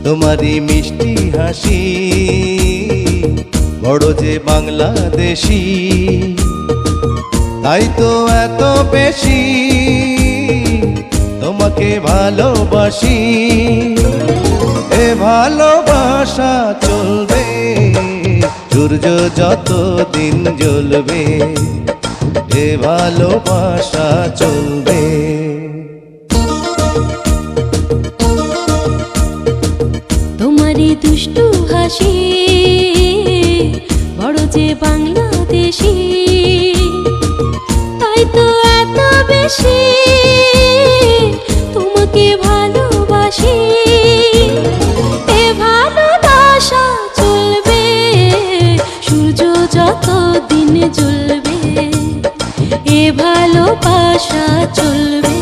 তোমারই মিষ্টি হাসি বড় যে বাংলাদেশি, তাই তো এত বেশি তোমাকে ভালোবাসি। এ ভালোবাসা চলবে সূর্য যত দিন জ্বলবে, এ ভালোবাসা চলবে। তোমারই দুষ্টু হাসি বড় যে বাংলাদেশি, তাই তো এত বেশি তোমাকে ভালোবাসি। এ ভালোবাসা চলবে সূর্য যত দিন জ্বলবে, এ ভালোবাসা চলবে।